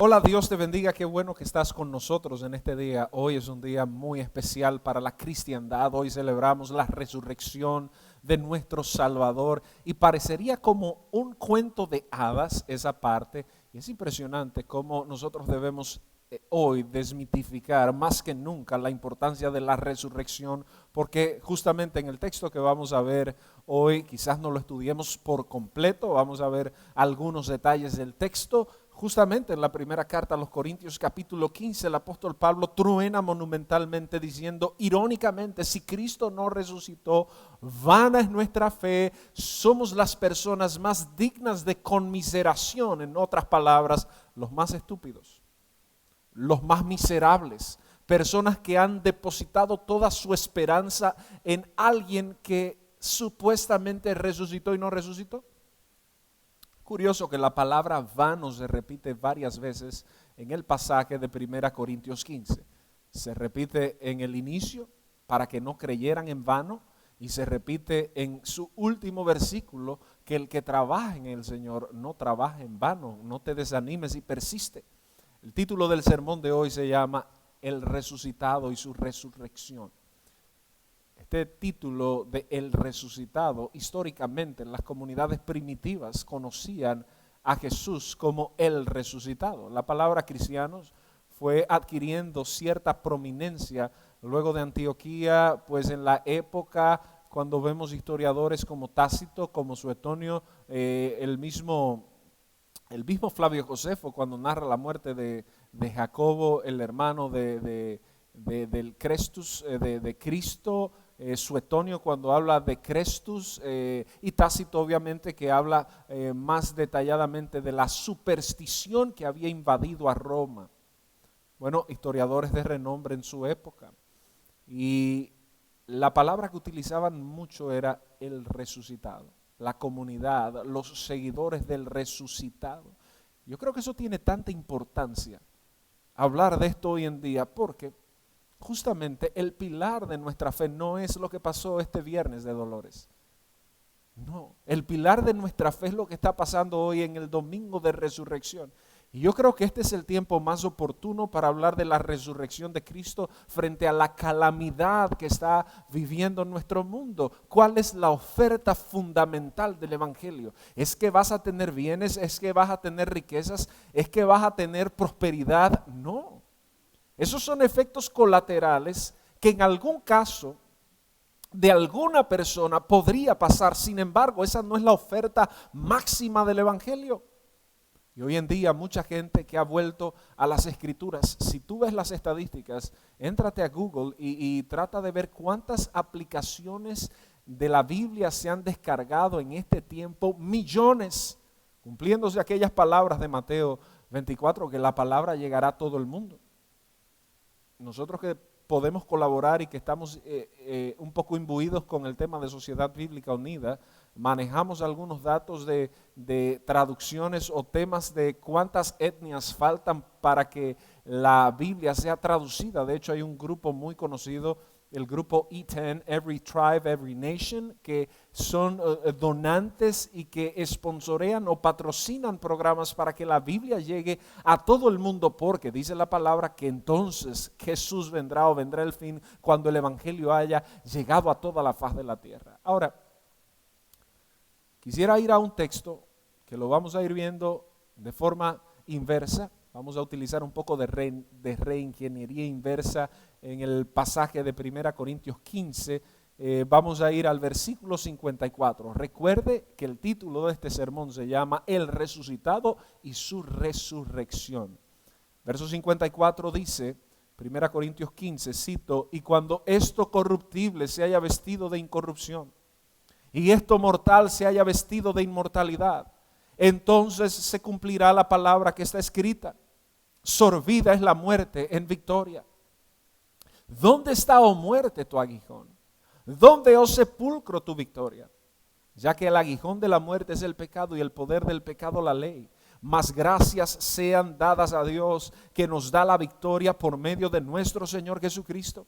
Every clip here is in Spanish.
Hola, Dios te bendiga, qué bueno que estás con nosotros en este día. Hoy es un día muy especial para la cristiandad. Hoy celebramos la resurrección de nuestro Salvador y parecería como un cuento de hadas esa parte. Y es impresionante cómo nosotros debemos hoy desmitificar más que nunca la importancia de la resurrección, porque justamente en el texto que vamos a ver hoy, quizás no lo estudiemos por completo, vamos a ver algunos detalles del texto. Justamente en la primera carta a los Corintios capítulo 15 el apóstol Pablo truena monumentalmente diciendo irónicamente: si Cristo no resucitó, vana es nuestra fe, somos las personas más dignas de conmiseración, en otras palabras, los más estúpidos, los más miserables, personas que han depositado toda su esperanza en alguien que supuestamente resucitó y no resucitó. Curioso que la palabra vano se repite varias veces en el pasaje de 1 Corintios 15. Se repite en el inicio para que no creyeran en vano y se repite en su último versículo que el que trabaja en el Señor no trabaja en vano, no te desanimes y persiste. El título del sermón de hoy se llama El resucitado y su resurrección. Este título de El resucitado, históricamente las comunidades primitivas conocían a Jesús como el resucitado. La palabra cristianos fue adquiriendo cierta prominencia luego de Antioquía, pues en la época cuando vemos historiadores como Tácito, como Suetonio, el mismo Flavio Josefo cuando narra la muerte de Jacobo, el hermano del Crestus, de Cristo, Suetonio cuando habla de Crestus, y Tácito obviamente que habla más detalladamente de la superstición que había invadido a Roma. Bueno, historiadores de renombre en su época, y la palabra que utilizaban mucho era el resucitado, la comunidad, los seguidores del resucitado. Yo creo que eso tiene tanta importancia, hablar de esto hoy en día, porque justamente el pilar de nuestra fe no es lo que pasó este viernes de Dolores. No, el pilar de nuestra fe es lo que está pasando hoy en el domingo de resurrección. Y yo creo que este es el tiempo más oportuno para hablar de la resurrección de Cristo frente a la calamidad que está viviendo nuestro mundo. ¿Cuál es la oferta fundamental del Evangelio? ¿Es que vas a tener bienes? ¿Es que vas a tener riquezas? ¿Es que vas a tener prosperidad? No. Esos son efectos colaterales que en algún caso de alguna persona podría pasar. Sin embargo, esa no es la oferta máxima del Evangelio. Y hoy en día mucha gente que ha vuelto a las Escrituras, si tú ves las estadísticas, éntrate a Google y trata de ver cuántas aplicaciones de la Biblia se han descargado en este tiempo, millones, cumpliéndose aquellas palabras de Mateo 24, que la palabra llegará a todo el mundo. Nosotros que podemos colaborar y que estamos un poco imbuidos con el tema de Sociedad Bíblica Unida, manejamos algunos datos de traducciones o temas de cuántas etnias faltan para que la Biblia sea traducida. De hecho, hay un grupo muy conocido, el grupo E10, Every Tribe, Every Nation, que son donantes y que sponsorean o patrocinan programas para que la Biblia llegue a todo el mundo, porque dice la palabra que entonces Jesús vendrá o vendrá el fin cuando el Evangelio haya llegado a toda la faz de la tierra. Ahora, quisiera ir a un texto que lo vamos a ir viendo de forma inversa. Vamos a utilizar un poco de reingeniería inversa en el pasaje de 1 Corintios 15. Vamos a ir al versículo 54. Recuerde que el título de este sermón se llama El resucitado y su resurrección. Verso 54 dice, 1 Corintios 15, cito: y cuando esto corruptible se haya vestido de incorrupción y esto mortal se haya vestido de inmortalidad, entonces se cumplirá la palabra que está escrita: sorbida es la muerte en victoria. ¿Dónde está, oh muerte, tu aguijón? ¿Dónde, oh sepulcro, tu victoria? Ya que el aguijón de la muerte es el pecado y el poder del pecado la ley. Mas gracias sean dadas a Dios que nos da la victoria por medio de nuestro Señor Jesucristo.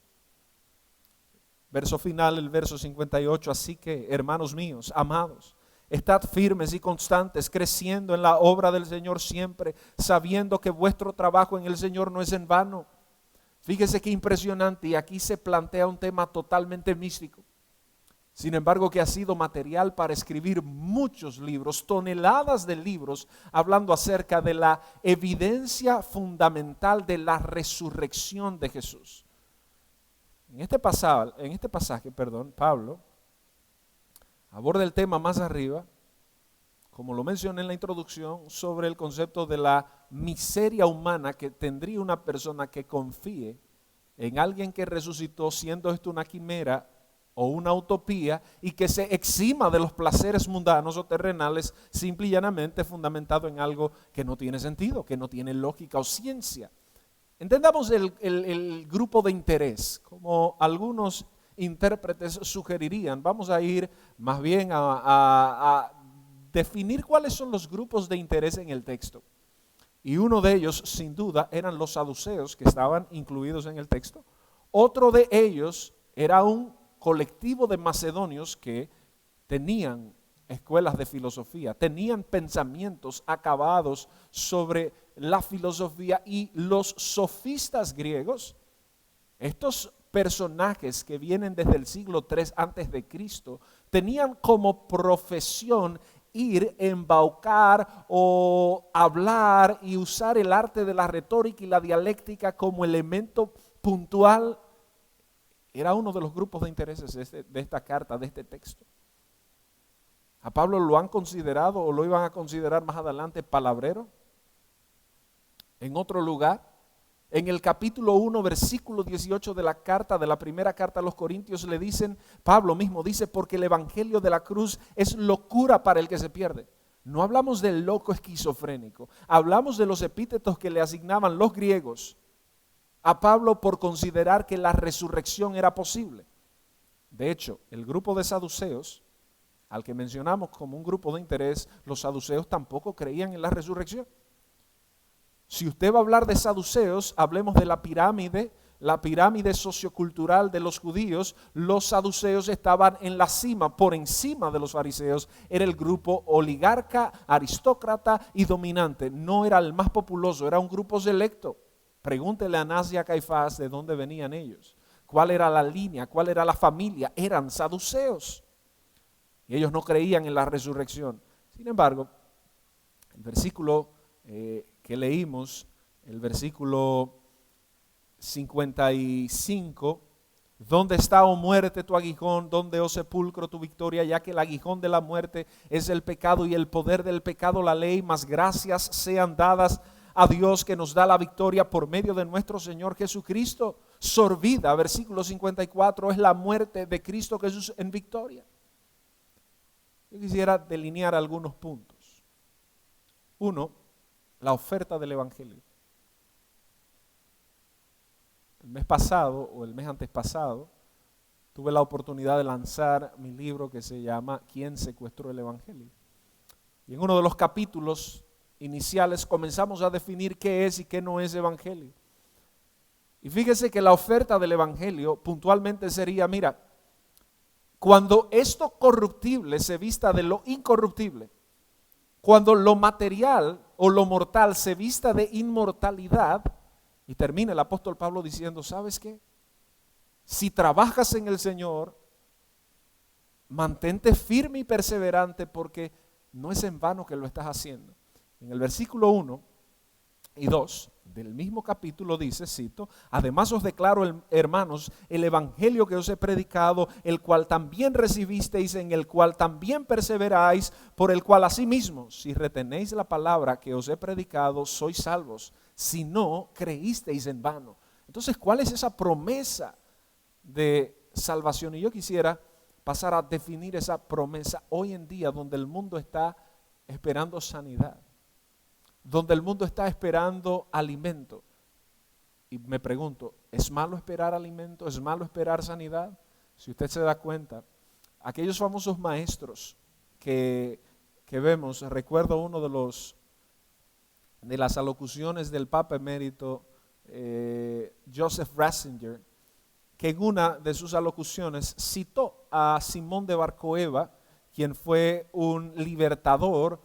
Verso final, el verso 58, así que, hermanos míos, amados, Estad firmes y constantes, creciendo en la obra del Señor siempre, sabiendo que vuestro trabajo en el Señor no es en vano. Fíjese qué impresionante, y aquí se plantea un tema totalmente místico. Sin embargo, que ha sido material para escribir muchos libros, toneladas de libros, hablando acerca de la evidencia fundamental de la resurrección de Jesús. En este pasaje, Pablo aborda el tema más arriba, como lo mencioné en la introducción, sobre el concepto de la miseria humana que tendría una persona que confíe en alguien que resucitó, siendo esto una quimera o una utopía, y que se exima de los placeres mundanos o terrenales, simple y llanamente fundamentado en algo que no tiene sentido, que no tiene lógica o ciencia. Entendamos el grupo de interés, como algunos intérpretes sugerirían. Vamos a ir más bien a definir cuáles son los grupos de interés en el texto. Y uno de ellos, sin duda, eran los saduceos que estaban incluidos en el texto. Otro de ellos era un colectivo de macedonios que tenían escuelas de filosofía, tenían pensamientos acabados sobre la filosofía, y los sofistas griegos, estos personajes que vienen desde el siglo III antes de Cristo, tenían como profesión ir, embaucar o hablar y usar el arte de la retórica y la dialéctica como elemento puntual. Era uno de los grupos de intereses de esta carta, de este texto. A Pablo lo han considerado, o lo iban a considerar más adelante, palabrero. En otro lugar, en el capítulo 1, versículo 18 de la primera carta a los Corintios, le dicen, Pablo mismo dice, porque el evangelio de la cruz es locura para el que se pierde. No hablamos del loco esquizofrénico, hablamos de los epítetos que le asignaban los griegos a Pablo por considerar que la resurrección era posible. De hecho, el grupo de saduceos, al que mencionamos como un grupo de interés, los saduceos tampoco creían en la resurrección. Si usted va a hablar de saduceos, hablemos de la pirámide sociocultural de los judíos. Los saduceos estaban en la cima, por encima de los fariseos. Era el grupo oligarca, aristócrata y dominante. No era el más populoso, era un grupo selecto. Pregúntele a Anás y a Caifás de dónde venían ellos, cuál era la línea, cuál era la familia. Eran saduceos y ellos no creían en la resurrección. Sin embargo, el versículo que leímos, el versículo 55, ¿dónde está, oh muerte, tu aguijón? ¿Dónde, oh sepulcro, tu victoria? Ya que el aguijón de la muerte es el pecado, y el poder del pecado la ley, mas gracias sean dadas a Dios que nos da la victoria por medio de nuestro Señor Jesucristo. Sorbida, versículo 54, es la muerte de Cristo Jesús en victoria. Yo quisiera delinear algunos puntos. Uno, la oferta del evangelio. El mes pasado o el mes antes pasado tuve la oportunidad de lanzar mi libro que se llama ¿Quién secuestró el evangelio? Y en uno de los capítulos iniciales comenzamos a definir qué es y qué no es evangelio. Y fíjese que la oferta del evangelio puntualmente sería, mira, cuando esto corruptible se vista de lo incorruptible, cuando lo material o lo mortal se vista de inmortalidad, y termina el apóstol Pablo diciendo, ¿sabes qué? Si trabajas en el Señor, mantente firme y perseverante, porque no es en vano que lo estás haciendo. En el versículo 1 y 2 del mismo capítulo dice, cito, además os declaro, hermanos, el evangelio que os he predicado, el cual también recibisteis, en el cual también perseveráis, por el cual asimismo, si retenéis la palabra que os he predicado, sois salvos, si no creísteis en vano. Entonces, ¿cuál es esa promesa de salvación? Y yo quisiera pasar a definir esa promesa hoy en día, donde el mundo está esperando sanidad, donde el mundo está esperando alimento. Y me pregunto, ¿es malo esperar alimento? ¿Es malo esperar sanidad? Si usted se da cuenta, aquellos famosos maestros que vemos, recuerdo uno de las alocuciones del Papa emérito Joseph Ratzinger, que en una de sus alocuciones citó a Simón de Barcoeva, quien fue un libertador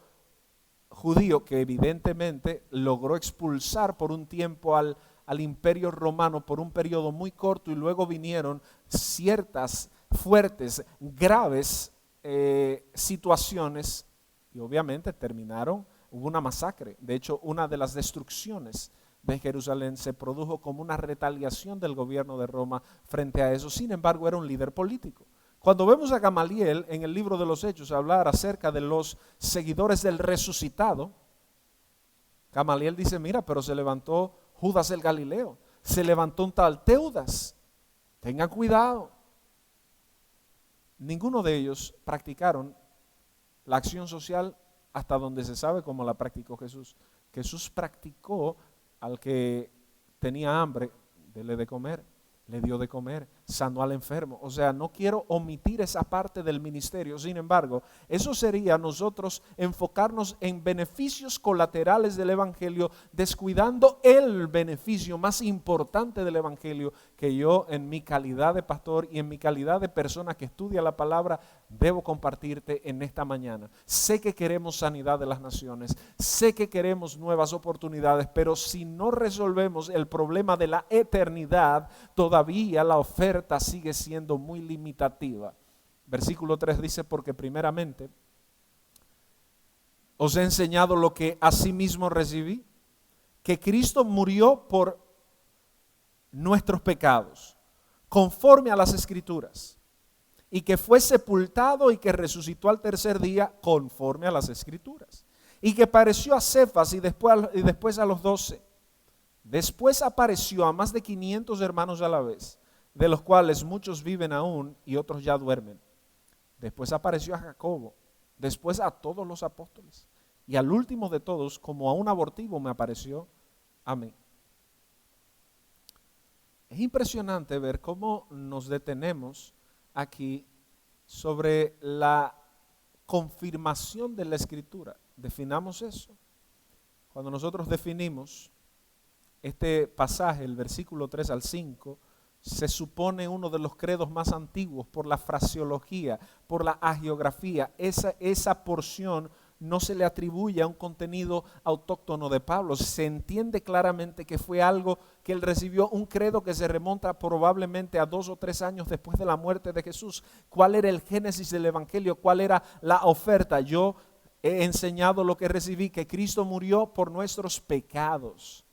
judío que evidentemente logró expulsar por un tiempo al imperio romano por un periodo muy corto, y luego vinieron ciertas fuertes, graves situaciones, y obviamente hubo una masacre. De hecho, una de las destrucciones de Jerusalén se produjo como una retaliación del gobierno de Roma frente a eso. Sin embargo, era un líder político. Cuando vemos a Gamaliel en el libro de los Hechos hablar acerca de los seguidores del resucitado, Gamaliel dice, mira, pero se levantó Judas el Galileo, se levantó un tal Teudas, tengan cuidado. Ninguno de ellos practicaron la acción social hasta donde se sabe cómo la practicó Jesús. Jesús practicó al que tenía hambre, dele de comer. Le dio de comer, sanó al enfermo. O sea, no quiero omitir esa parte del ministerio. Sin embargo, eso sería nosotros enfocarnos en beneficios colaterales del evangelio, descuidando el beneficio más importante del evangelio, que yo, en mi calidad de pastor y en mi calidad de persona que estudia la palabra, debo compartirte en esta mañana. Sé que queremos sanidad de las naciones, sé que queremos nuevas oportunidades, pero si no resolvemos el problema de la eternidad, todavía la oferta sigue siendo muy limitativa. Versículo 3 dice, porque primeramente os he enseñado lo que asimismo recibí, que Cristo murió por nuestros pecados, conforme a las Escrituras, y que fue sepultado y que resucitó al tercer día, conforme a las Escrituras, y que pareció a Cefas y después a los 12. Después apareció a más de 500 hermanos a la vez, de los cuales muchos viven aún y otros ya duermen. Después apareció a Jacobo, después a todos los apóstoles, y al último de todos, como a un abortivo, me apareció a mí. Es impresionante ver cómo nos detenemos aquí sobre la confirmación de la Escritura. Definamos eso. Cuando nosotros definimos este pasaje, el versículo 3 al 5, se supone uno de los credos más antiguos por la fraseología, por la hagiografía. Esa porción no se le atribuye a un contenido autóctono de Pablo. Se entiende claramente que fue algo que él recibió, un credo que se remonta probablemente a 2 o 3 años después de la muerte de Jesús. ¿Cuál era el génesis del evangelio? ¿Cuál era la oferta? Yo he enseñado lo que recibí, que Cristo murió por nuestros pecados.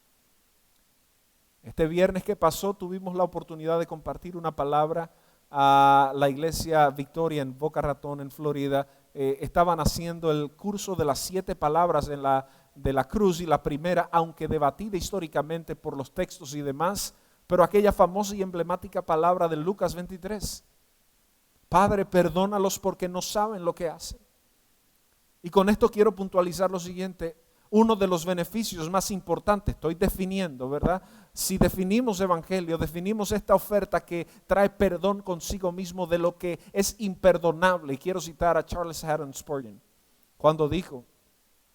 Este viernes que pasó tuvimos la oportunidad de compartir una palabra a la iglesia Victoria en Boca Ratón, en Florida. Estaban haciendo el curso de las 7 palabras de la cruz, y la primera, aunque debatida históricamente por los textos y demás, pero aquella famosa y emblemática palabra de Lucas 23. Padre, perdónalos porque no saben lo que hacen. Y con esto quiero puntualizar lo siguiente. Uno de los beneficios más importantes, estoy definiendo, ¿verdad? Si definimos evangelio, definimos esta oferta que trae perdón consigo mismo de lo que es imperdonable. Y quiero citar a Charles Haddon Spurgeon, cuando dijo,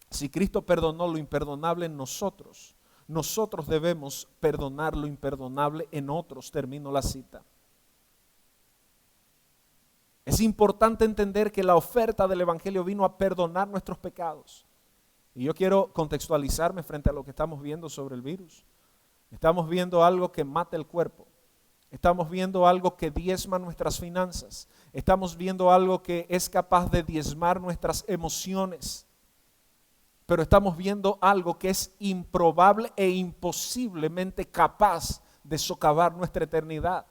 si Cristo perdonó lo imperdonable en nosotros, nosotros debemos perdonar lo imperdonable en otros. Termino la cita. Es importante entender que la oferta del evangelio vino a perdonar nuestros pecados. Y yo quiero contextualizarme frente a lo que estamos viendo sobre el virus. Estamos viendo algo que mata el cuerpo. Estamos viendo algo que diezma nuestras finanzas. Estamos viendo algo que es capaz de diezmar nuestras emociones. Pero estamos viendo algo que es improbable e imposiblemente capaz de socavar nuestra eternidad.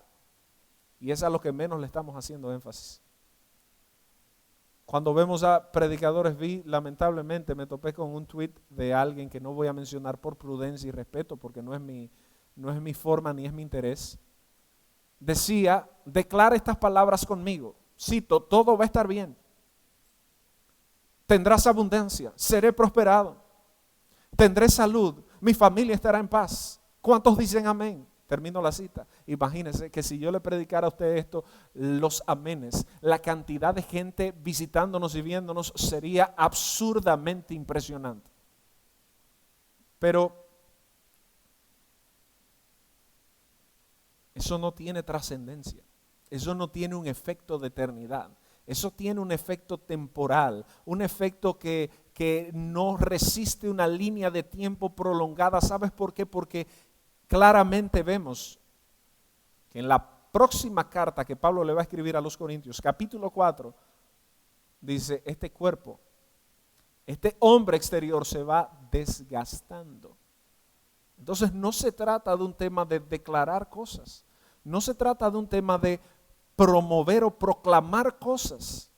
Y es a lo que menos le estamos haciendo énfasis. Cuando vemos a predicadores, lamentablemente me topé con un tweet de alguien que no voy a mencionar por prudencia y respeto, porque no es mi forma ni es mi interés. Decía, declara estas palabras conmigo, cito, todo va a estar bien, tendrás abundancia, seré prosperado, tendré salud, mi familia estará en paz. ¿Cuántos dicen amén? Termino la cita. Imagínense que si yo le predicara a usted esto, los amenes, la cantidad de gente visitándonos y viéndonos sería absurdamente impresionante. Pero eso no tiene trascendencia, eso no tiene un efecto de eternidad, Eso tiene un efecto temporal, un efecto que no resiste una línea de tiempo prolongada. ¿Sabes por qué? Porque claramente vemos que en la próxima carta que Pablo le va a escribir a los Corintios, capítulo 4, dice, este cuerpo, este hombre exterior se va desgastando. Entonces no se trata de un tema de declarar cosas, no se trata de un tema de promover o proclamar cosas.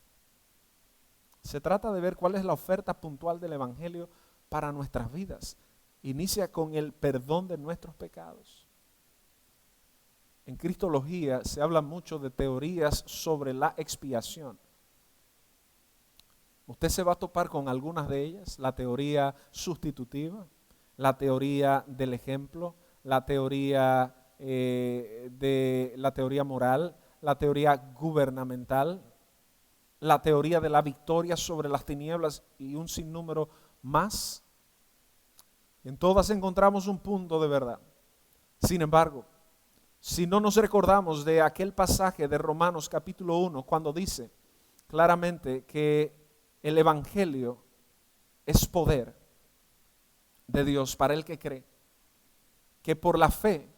Se trata de ver cuál es la oferta puntual del Evangelio para nuestras vidas. Inicia con el perdón de nuestros pecados. En Cristología se habla mucho de teorías sobre la expiación. Usted se va a topar con algunas de ellas, la teoría sustitutiva, la teoría del ejemplo, la teoría moral, la teoría gubernamental, la teoría de la victoria sobre las tinieblas y un sinnúmero más. En todas encontramos un punto de verdad. Sin embargo, si no nos recordamos de aquel pasaje de Romanos capítulo 1, cuando dice claramente que el Evangelio es poder de Dios para el que cree, que por la fe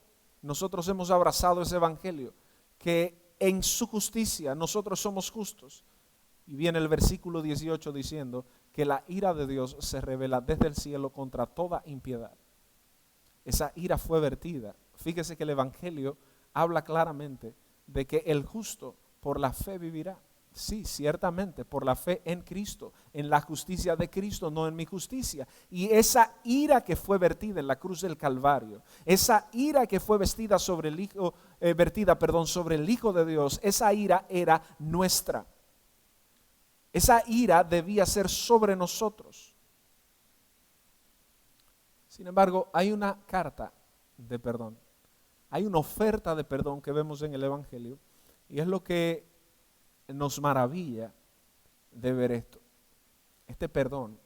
nosotros hemos abrazado ese Evangelio, que en su justicia nosotros somos justos. Y viene el versículo 18 diciendo que la ira de Dios se revela desde el cielo contra toda impiedad. Esa ira fue vertida. Fíjese que el Evangelio habla claramente de que el justo por la fe vivirá. Sí, ciertamente, por la fe en Cristo, en la justicia de Cristo, no en mi justicia. Y esa ira que fue vertida en la cruz del Calvario, esa ira que fue vertida sobre el Hijo de Dios, esa ira era nuestra. Esa ira debía ser sobre nosotros. Sin embargo, hay una carta de perdón. Hay una oferta de perdón que vemos en el Evangelio y es lo que nos maravilla de ver esto. Este perdón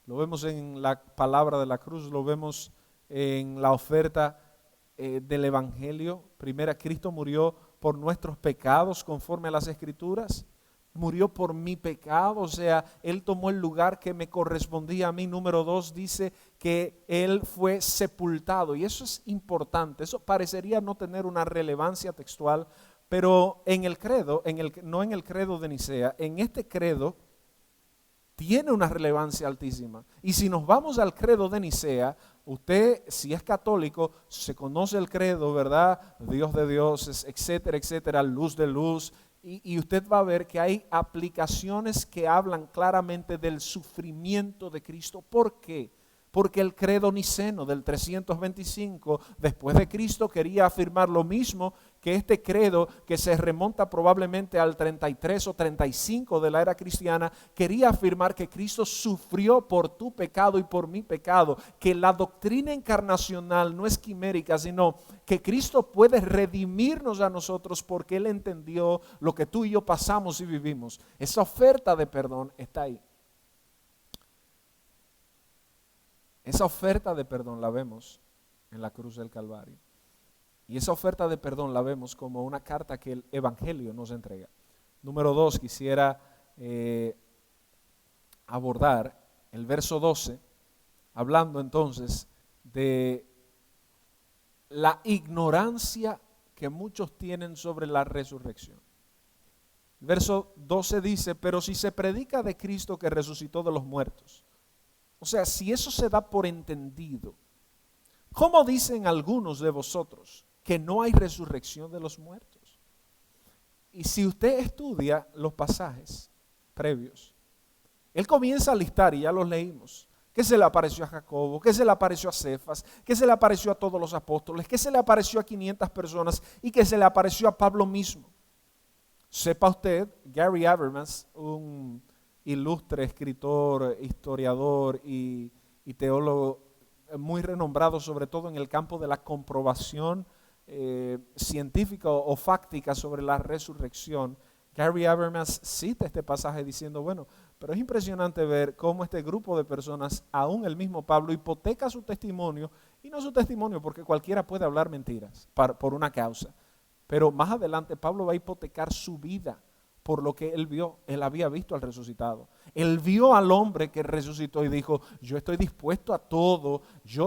lo vemos en la palabra de la cruz, lo vemos en la oferta del Evangelio. Primero, Cristo murió por nuestros pecados conforme a las Escrituras. Murió por mi pecado, o sea, Él tomó el lugar que me correspondía a mí. Número 2, dice que Él fue sepultado, y eso es importante. Eso parecería no tener una relevancia textual, pero en el credo, no en el credo de Nicea, en este credo tiene una relevancia altísima. Y si nos vamos al credo de Nicea, usted, si es católico, se conoce el credo, ¿verdad? Dios de dioses, etcétera, etcétera, luz de luz. Y usted va a ver que hay aplicaciones que hablan claramente del sufrimiento de Cristo. ¿Por qué? Porque el credo niceno del 325 después de Cristo quería afirmar lo mismo que este credo, que se remonta probablemente al 33 o 35 de la era cristiana, quería afirmar que Cristo sufrió por tu pecado y por mi pecado, que la doctrina encarnacional no es quimérica, sino que Cristo puede redimirnos a nosotros porque Él entendió lo que tú y yo pasamos y vivimos. Esa oferta de perdón está ahí. Esa oferta de perdón la vemos en la cruz del Calvario. Y esa oferta de perdón la vemos como una carta que el Evangelio nos entrega. Número 2, quisiera abordar el verso 12, hablando entonces de la ignorancia que muchos tienen sobre la resurrección. El verso 12 dice, pero si se predica de Cristo que resucitó de los muertos, o sea, si eso se da por entendido, ¿cómo dicen algunos de vosotros que no hay resurrección de los muertos? Y si usted estudia los pasajes previos, él comienza a listar, y ya los leímos, que se le apareció a Jacobo, que se le apareció a Cefas, que se le apareció a todos los apóstoles, que se le apareció a 500 personas y que se le apareció a Pablo mismo. Sepa usted, Gary Habermas, un ilustre escritor, historiador y teólogo muy renombrado, sobre todo en el campo de la comprobación científica o fáctica sobre la resurrección. Gary Habermas cita este pasaje diciendo, bueno, pero es impresionante ver cómo este grupo de personas, aún el mismo Pablo, hipoteca su testimonio, y no su testimonio porque cualquiera puede hablar mentiras por una causa, pero más adelante Pablo va a hipotecar su vida por lo que él vio. Él había visto al resucitado. Él vio al hombre que resucitó y dijo, yo estoy dispuesto a todo.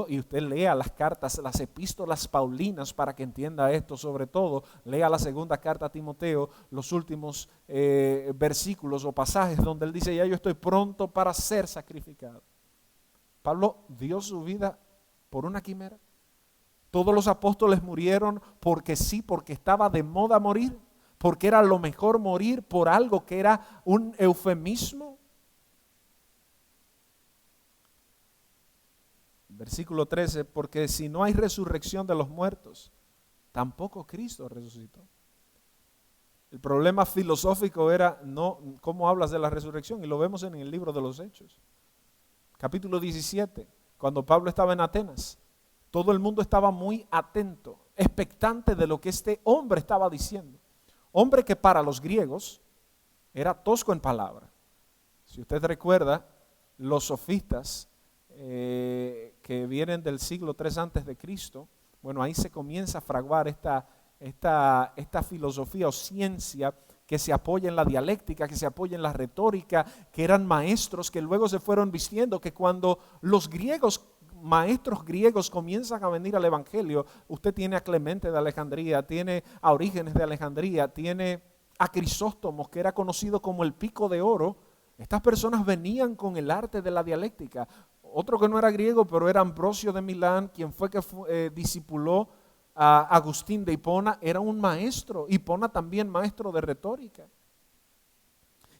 Y usted lea las cartas, las epístolas paulinas para que entienda esto. Sobre todo, lea la segunda carta a Timoteo, los últimos versículos o pasajes donde él dice, ya yo estoy pronto para ser sacrificado. Pablo dio su vida por una quimera. Todos los apóstoles murieron porque sí, porque estaba de moda morir, porque era lo mejor morir por algo que era un eufemismo. Versículo 13, porque si no hay resurrección de los muertos, tampoco Cristo resucitó. El problema filosófico era, no, ¿cómo hablas de la resurrección? Y lo vemos en el libro de los Hechos. Capítulo 17, cuando Pablo estaba en Atenas, todo el mundo estaba muy atento, expectante de lo que este hombre estaba diciendo. Hombre que para los griegos era tosco en palabra. Si usted recuerda, los sofistas que vienen del siglo III antes de Cristo, bueno, ahí se comienza a fraguar esta filosofía o ciencia que se apoya en la dialéctica, que se apoya en la retórica, que eran maestros que luego se fueron vistiendo, que cuando los maestros griegos comienzan a venir al evangelio, usted tiene a Clemente de Alejandría, tiene a Orígenes de Alejandría, tiene a Crisóstomo, que era conocido como el pico de oro. Estas personas venían con el arte de la dialéctica. Otro que no era griego, pero era Ambrosio de Milán, quien fue que discipuló a Agustín de Hipona, era un maestro. Hipona también maestro de retórica.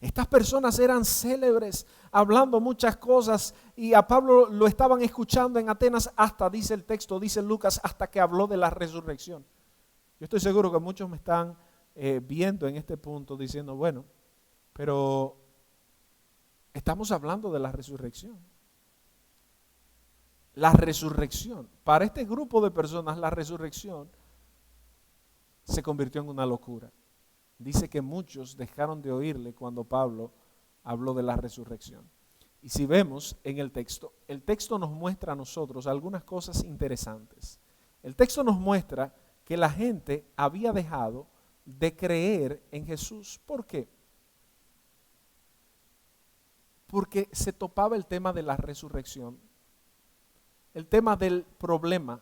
Estas personas eran célebres, hablando muchas cosas, y a Pablo lo estaban escuchando en Atenas hasta, dice el texto, dice Lucas, hasta que habló de la resurrección. Yo estoy seguro que muchos me están viendo en este punto diciendo, bueno, pero estamos hablando de la resurrección. La resurrección, para este grupo de personas, la resurrección se convirtió en una locura. Dice que muchos dejaron de oírle cuando Pablo habló de la resurrección. Y si vemos en el texto nos muestra a nosotros algunas cosas interesantes. El texto nos muestra que la gente había dejado de creer en Jesús. ¿Por qué? Porque se topaba el tema de la resurrección, el tema del problema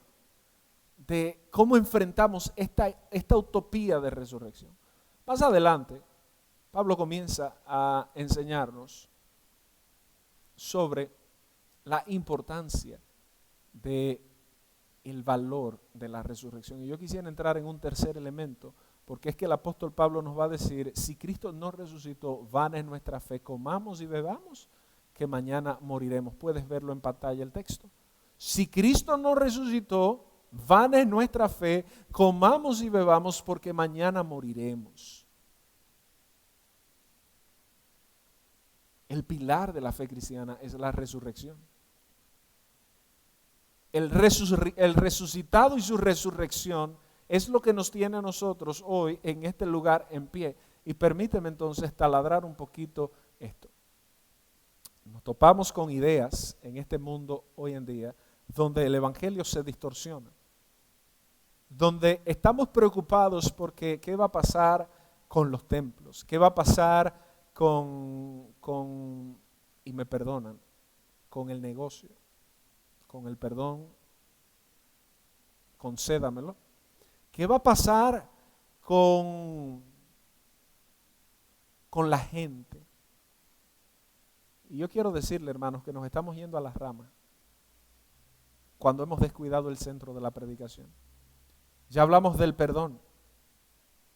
de cómo enfrentamos esta utopía de resurrección. Más adelante, Pablo comienza a enseñarnos sobre la importancia del valor de la resurrección. Y yo quisiera entrar en un tercer elemento, porque es que el apóstol Pablo nos va a decir, si Cristo no resucitó, vana es nuestra fe, comamos y bebamos, que mañana moriremos. Puedes verlo en pantalla el texto. Si Cristo no resucitó, vana es nuestra fe, comamos y bebamos, porque mañana moriremos. El pilar de la fe cristiana es la resurrección. El resucitado y su resurrección es lo que nos tiene a nosotros hoy en este lugar en pie. Y permíteme entonces taladrar un poquito esto. Nos topamos con ideas en este mundo hoy en día donde el evangelio se distorsiona, donde estamos preocupados porque qué va a pasar con los templos, qué va a pasar y me perdonan, con el negocio, con el perdón, concédamelo. ¿Qué va a pasar con la gente? Y yo quiero decirle, hermanos, que nos estamos yendo a las ramas cuando hemos descuidado el centro de la predicación. Ya hablamos del perdón.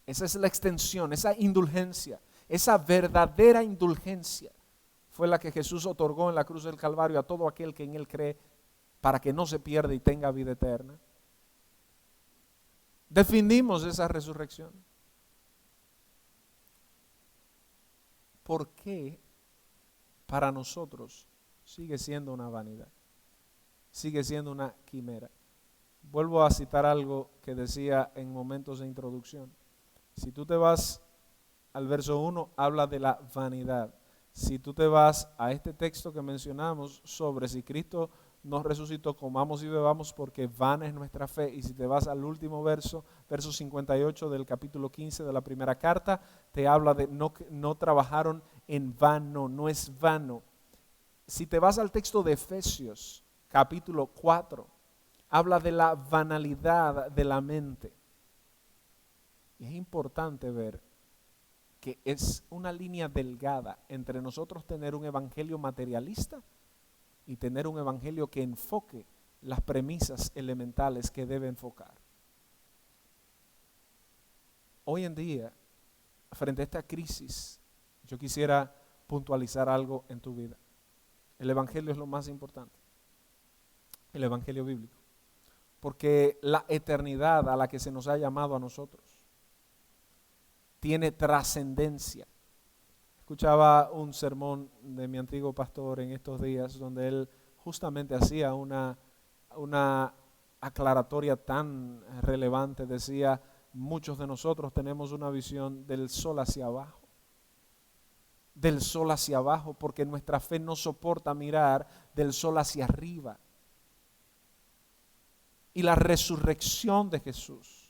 Esa es la extensión, esa indulgencia, esa verdadera indulgencia fue la que Jesús otorgó en la cruz del Calvario a todo aquel que en Él cree para que no se pierda y tenga vida eterna. Definimos esa resurrección. ¿Por qué para nosotros sigue siendo una vanidad? Sigue siendo una quimera. Vuelvo a citar algo que decía en momentos de introducción. Si tú te vas al verso 1, habla de la vanidad. Si tú te vas a este texto que mencionamos sobre si Cristo nos resucitó, comamos y bebamos porque vana es nuestra fe. Y si te vas al último verso, verso 58 del capítulo 15 de la primera carta, te habla de no trabajaron en vano, no es vano. Si te vas al texto de Efesios, capítulo 4, habla de la banalidad de la mente. Y es importante ver que es una línea delgada entre nosotros tener un evangelio materialista y tener un evangelio que enfoque las premisas elementales que debe enfocar. Hoy en día, frente a esta crisis, yo quisiera puntualizar algo en tu vida. El evangelio es lo más importante, el evangelio bíblico, porque la eternidad a la que se nos ha llamado a nosotros tiene trascendencia. Escuchaba un sermón de mi antiguo pastor en estos días donde él justamente hacía una aclaratoria tan relevante. Decía, muchos de nosotros tenemos una visión del sol hacia abajo. Del sol hacia abajo, porque nuestra fe no soporta mirar del sol hacia arriba. Y la resurrección de Jesús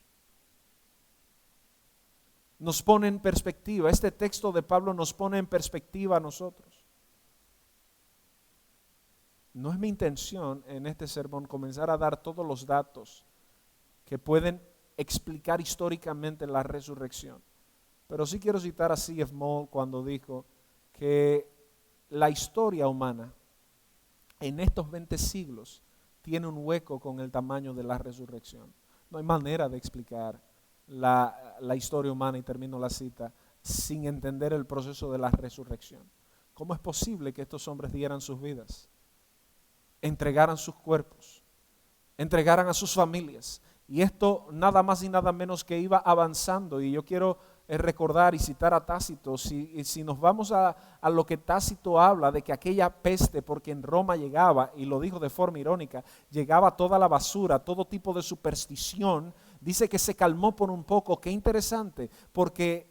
nos pone en perspectiva. Este texto de Pablo nos pone en perspectiva a nosotros. No es mi intención en este sermón comenzar a dar todos los datos que pueden explicar históricamente la resurrección. Pero sí quiero citar a C.F. Moll cuando dijo que la historia humana en estos 20 siglos tiene un hueco con el tamaño de la resurrección. No hay manera de explicar la historia humana, y termino la cita, sin entender el proceso de la resurrección. ¿Cómo es posible que estos hombres dieran sus vidas, entregaran sus cuerpos, entregaran a sus familias? Y esto nada más y nada menos que iba avanzando. Y yo quiero recordar y citar a Tácito. Si nos vamos a lo que Tácito habla de que aquella peste, porque en Roma llegaba, y lo dijo de forma irónica, llegaba toda la basura, todo tipo de superstición, dice que se calmó por un poco. Qué interesante, porque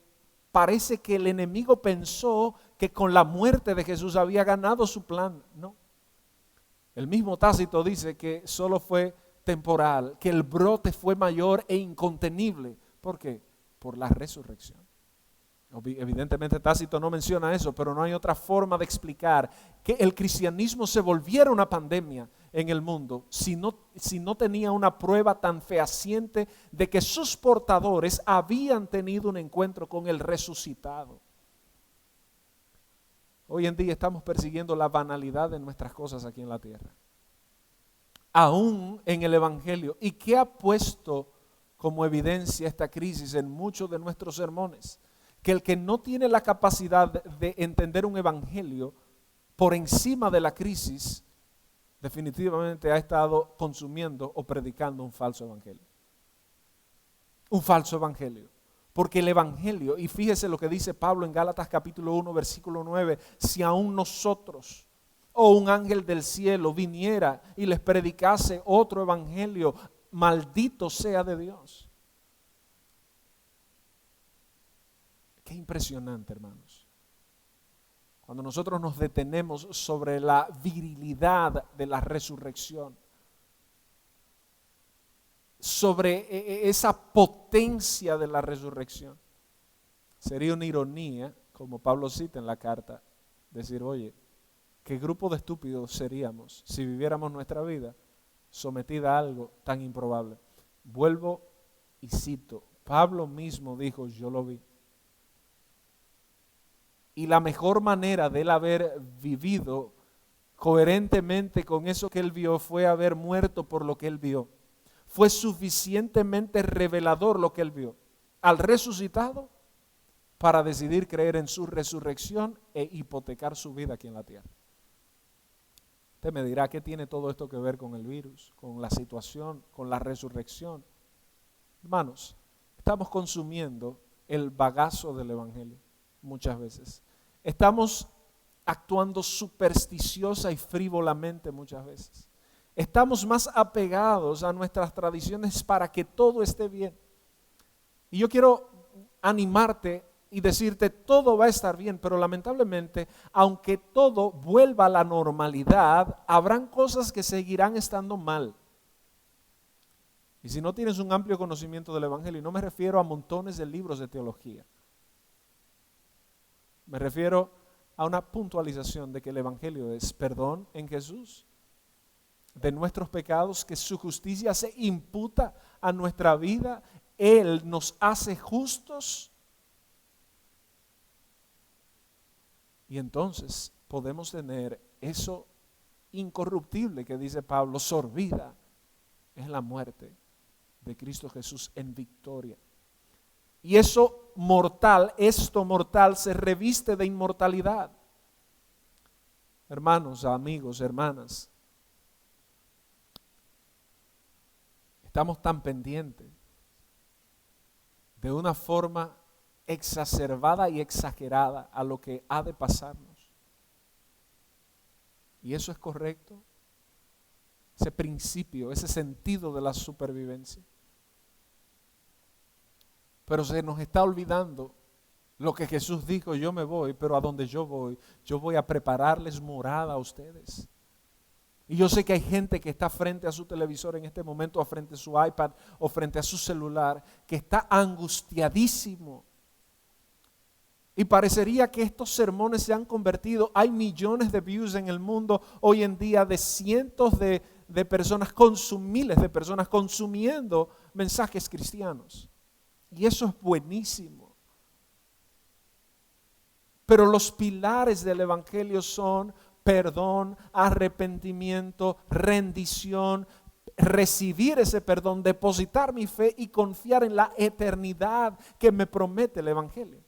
parece que el enemigo pensó que con la muerte de Jesús había ganado su plan. No. El mismo Tácito dice que solo fue temporal, que el brote fue mayor e incontenible. ¿Por qué? Por la resurrección. Evidentemente Tácito no menciona eso, pero no hay otra forma de explicar que el cristianismo se volviera una pandemia en el mundo si no tenía una prueba tan fehaciente de que sus portadores habían tenido un encuentro con el resucitado. Hoy en día estamos persiguiendo la banalidad de nuestras cosas aquí en la tierra, aún en el evangelio. ¿Y qué ha puesto como evidencia esta crisis en muchos de nuestros sermones? Que el que no tiene la capacidad de entender un evangelio por encima de la crisis, definitivamente ha estado consumiendo o predicando un falso evangelio. Un falso evangelio. Porque el evangelio, y fíjese lo que dice Pablo en Gálatas capítulo 1, versículo 9, si aún nosotros o un ángel del cielo viniera y les predicase otro evangelio, maldito sea de Dios. Qué impresionante, hermanos. Cuando nosotros nos detenemos sobre la virilidad de la resurrección, sobre esa potencia de la resurrección, sería una ironía, como Pablo cita en la carta, decir, oye, ¿qué grupo de estúpidos seríamos si viviéramos nuestra vida sometida a algo tan improbable? Vuelvo y cito, Pablo mismo dijo, yo lo vi. Y la mejor manera de él haber vivido coherentemente con eso que él vio fue haber muerto por lo que él vio. Fue suficientemente revelador lo que él vio al resucitado para decidir creer en su resurrección e hipotecar su vida aquí en la tierra. Usted me dirá, ¿qué tiene todo esto que ver con el virus, con la situación, con la resurrección? Hermanos, estamos consumiendo el bagazo del evangelio muchas veces. Estamos actuando supersticiosa y frívolamente muchas veces. Estamos más apegados a nuestras tradiciones para que todo esté bien. Y yo quiero animarte y decirte todo va a estar bien, pero lamentablemente, aunque todo vuelva a la normalidad, habrán cosas que seguirán estando mal. Y si no tienes un amplio conocimiento del Evangelio, y no me refiero a montones de libros de teología, me refiero a una puntualización de que el Evangelio es perdón en Jesús de nuestros pecados, que su justicia se imputa a nuestra vida, Él nos hace justos y entonces podemos tener eso incorruptible que dice Pablo, sorbida es la muerte de Cristo Jesús en victoria. Y eso mortal, esto mortal se reviste de inmortalidad. Hermanos, amigos, hermanas, estamos tan pendientes de una forma exacerbada y exagerada a lo que ha de pasarnos. ¿Y eso es correcto? Ese principio, ese sentido de la supervivencia. Pero se nos está olvidando lo que Jesús dijo, yo me voy, pero a donde yo voy a prepararles morada a ustedes. Y yo sé que hay gente que está frente a su televisor en este momento, o frente a su iPad, o frente a su celular, que está angustiadísimo. Y parecería que estos sermones se han convertido, hay millones de views en el mundo hoy en día de cientos de personas, miles de personas consumiendo mensajes cristianos. Y eso es buenísimo. Pero los pilares del Evangelio son perdón, arrepentimiento, rendición, recibir ese perdón, depositar mi fe y confiar en la eternidad que me promete el Evangelio.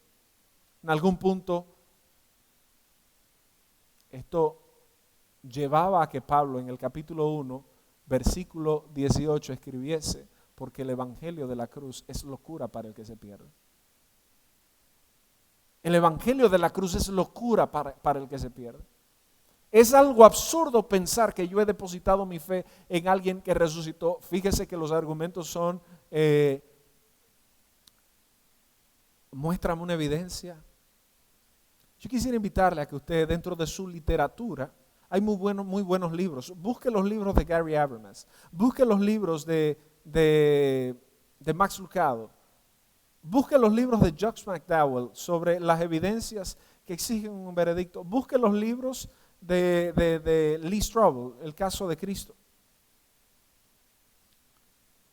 En algún punto, esto llevaba a que Pablo en el capítulo 1, versículo 18 escribiese, porque el Evangelio de la cruz es locura para el que se pierde. El Evangelio de la cruz es locura para el que se pierde. Es algo absurdo pensar que yo he depositado mi fe en alguien que resucitó. Fíjese que los argumentos son, muéstrame una evidencia. Yo quisiera invitarle a que usted, dentro de su literatura, hay muy buenos libros. Busque los libros de Gary Habermas, busque los libros de Max Lucado, busque los libros de Judge McDowell sobre las evidencias que exigen un veredicto, busque los libros de Lee Strobel, el caso de Cristo.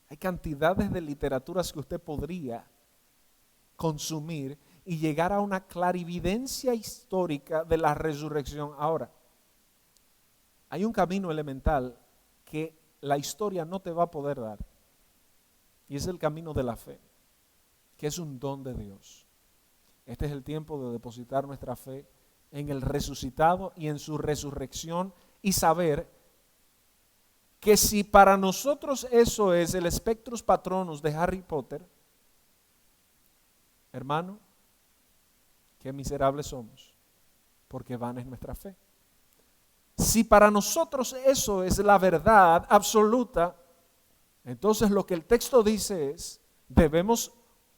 Hay cantidades de literaturas que usted podría consumir y llegar a una clarividencia histórica de la resurrección. Ahora, hay un camino elemental que la historia no te va a poder dar, y es el camino de la fe, que es un don de Dios. Este es el tiempo de depositar nuestra fe en el resucitado y en su resurrección, y saber que si para nosotros eso es el Spectrus Patronus de Harry Potter, hermano, qué miserables somos, porque vana es nuestra fe. Si para nosotros eso es la verdad absoluta, entonces lo que el texto dice es, debemos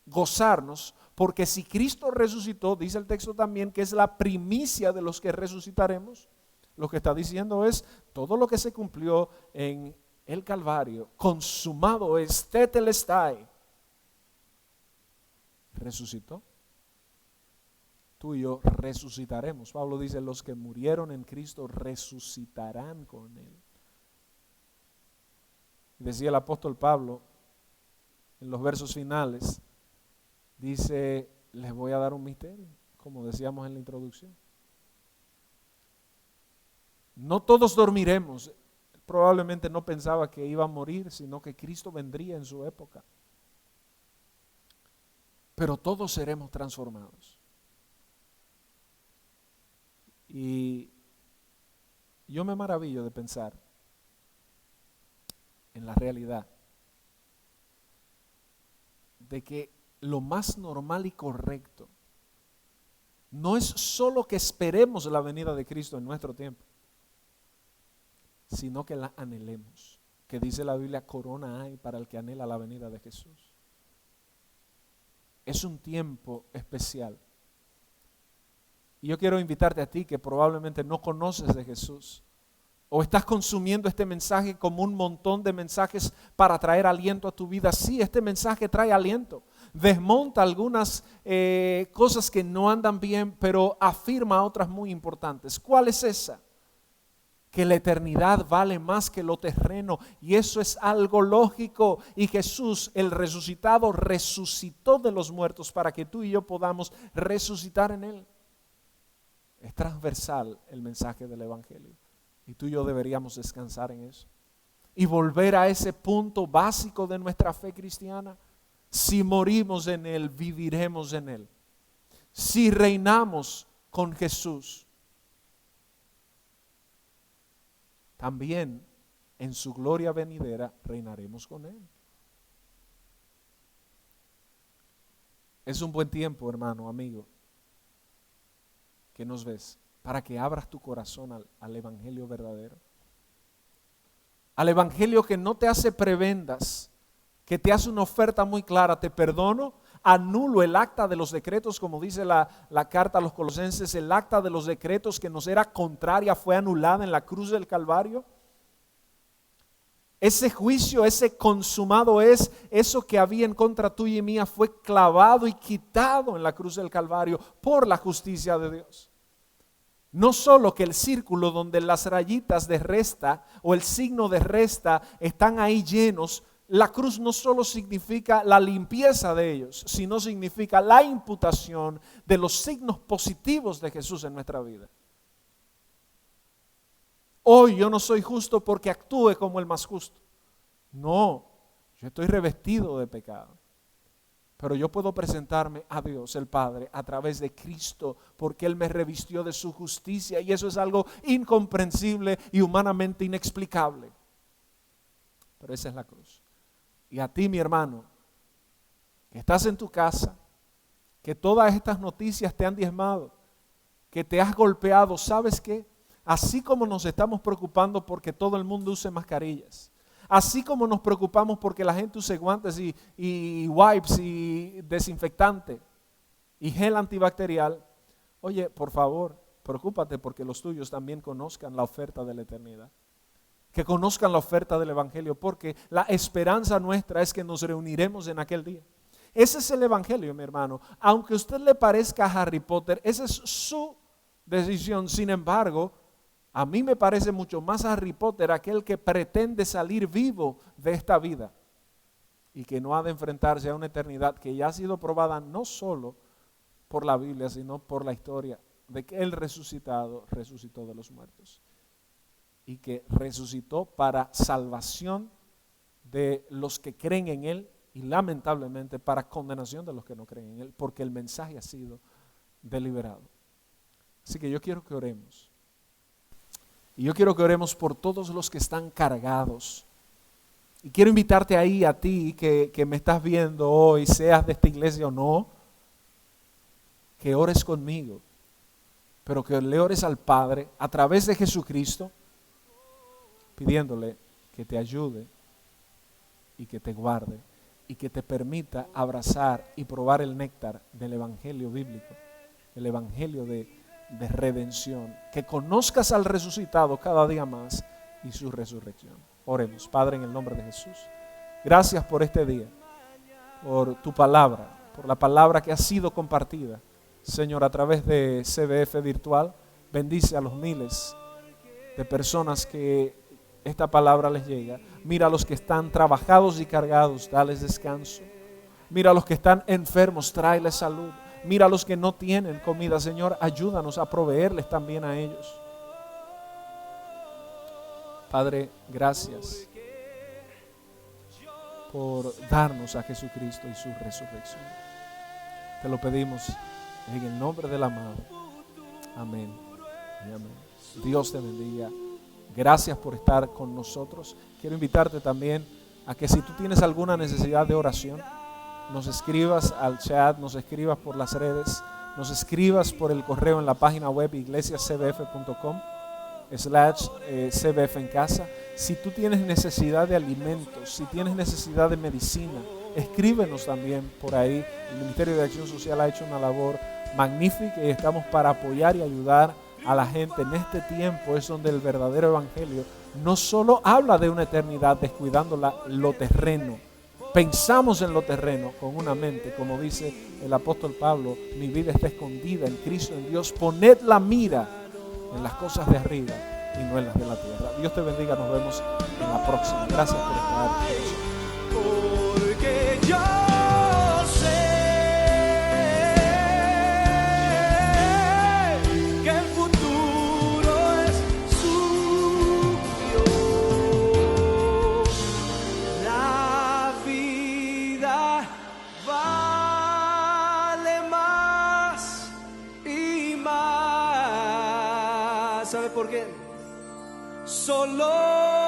gozarnos, porque si Cristo resucitó, dice el texto también que es la primicia de los que resucitaremos. Lo que está diciendo es, todo lo que se cumplió en el Calvario, consumado es, tetelestai, resucitó. Tú y yo resucitaremos. Pablo dice, los que murieron en Cristo resucitarán con Él. Decía el apóstol Pablo en los versos finales, dice, les voy a dar un misterio, como decíamos en la introducción. No todos dormiremos. Probablemente no pensaba que iba a morir, sino que Cristo vendría en su época. Pero todos seremos transformados. Y yo me maravillo de pensar en la realidad de que lo más normal y correcto no es solo que esperemos la venida de Cristo en nuestro tiempo, sino que la anhelemos. Que dice la Biblia, corona hay para el que anhela la venida de Jesús. es un tiempo especial. Y yo quiero invitarte a ti que probablemente no conoces de Jesús o estás consumiendo este mensaje como un montón de mensajes para traer aliento a tu vida. Sí, este mensaje trae aliento. Desmonta algunas cosas que no andan bien, pero afirma otras muy importantes. ¿Cuál es esa? Que la eternidad vale más que lo terreno, y eso es algo lógico. Y Jesús, el resucitado, resucitó de los muertos para que tú y yo podamos resucitar en Él. Es transversal el mensaje del Evangelio, y tú y yo deberíamos descansar en eso y volver a ese punto básico de nuestra fe cristiana. Si morimos en Él, viviremos en Él. Si reinamos con Jesús, también en su gloria venidera reinaremos con Él. Es un buen tiempo, hermano, amigo, que nos ves, para que abras tu corazón al Evangelio verdadero. Al Evangelio que no te hace prebendas, que te hace una oferta muy clara: te perdono, anulo el acta de los decretos, como dice la carta a los Colosenses. El acta de los decretos que nos era contraria fue anulada en la cruz del Calvario. Ese juicio, ese consumado es, eso que había en contra tuya y mía fue clavado y quitado en la cruz del Calvario por la justicia de Dios. No solo que el círculo donde las rayitas de resta o el signo de resta están ahí llenos, la cruz no solo significa la limpieza de ellos, sino significa la imputación de los signos positivos de Jesús en nuestra vida. Hoy yo no soy justo porque actúe como el más justo. No, yo estoy revestido de pecado. Pero yo puedo presentarme a Dios el Padre a través de Cristo, porque Él me revistió de su justicia, y eso es algo incomprensible y humanamente inexplicable. Pero esa es la cruz. Y a ti, mi hermano, que estás en tu casa, que todas estas noticias te han diezmado, que te has golpeado, ¿sabes qué? Así como nos estamos preocupando porque todo el mundo use mascarillas, así como nos preocupamos porque la gente use guantes y wipes y desinfectante y gel antibacterial, oye, por favor, preocúpate porque los tuyos también conozcan la oferta de la eternidad, que conozcan la oferta del Evangelio, porque la esperanza nuestra es que nos reuniremos en aquel día. Ese es el Evangelio, mi hermano. Aunque a usted le parezca Harry Potter, esa es su decisión. Sin embargo, a mí me parece mucho más Harry Potter aquel que pretende salir vivo de esta vida y que no ha de enfrentarse a una eternidad que ya ha sido probada no solo por la Biblia, sino por la historia de que el resucitado resucitó de los muertos y que resucitó para salvación de los que creen en Él y lamentablemente para condenación de los que no creen en Él, porque el mensaje ha sido deliberado. Así que yo quiero que oremos. Y yo quiero que oremos por todos los que están cargados. Y quiero invitarte ahí a ti que me estás viendo hoy, seas de esta iglesia o no, que ores conmigo, pero que le ores al Padre a través de Jesucristo, pidiéndole que te ayude y que te guarde y que te permita abrazar y probar el néctar del Evangelio bíblico, el Evangelio de redención, que conozcas al resucitado cada día más y su resurrección. Oremos. Padre, en el nombre de Jesús, gracias por este día, por tu palabra, por la palabra que ha sido compartida, Señor, a través de CBF Virtual. Bendice a los miles de personas que esta palabra les llega. Mira a los que están trabajados y cargados, dales descanso. Mira a los que están enfermos, tráeles salud. Mira a los que no tienen comida, Señor, ayúdanos a proveerles también a ellos. Padre, gracias por darnos a Jesucristo y su resurrección. Te lo pedimos en el nombre del amado. Amén y amén. Dios te bendiga. Gracias por estar con nosotros. Quiero invitarte también a que si tú tienes alguna necesidad de oración, nos escribas al chat, nos escribas por las redes, nos escribas por el correo en la página web iglesiacbf.com/cbf en casa. Si tú tienes necesidad de alimentos, si tienes necesidad de medicina, escríbenos también por ahí. El Ministerio de Acción Social ha hecho una labor magnífica y estamos para apoyar y ayudar a la gente. En este tiempo es donde el verdadero evangelio no solo habla de una eternidad descuidando lo terreno. Pensamos en lo terreno con una mente, como dice el apóstol Pablo: mi vida está escondida en Cristo, en Dios. Poned la mira en las cosas de arriba y no en las de la tierra. Dios te bendiga, nos vemos en la próxima. Gracias por estar con nosotros. Porque yo sé que el futuro es suyo. La vida vale más y más. ¿Sabe por qué? Solo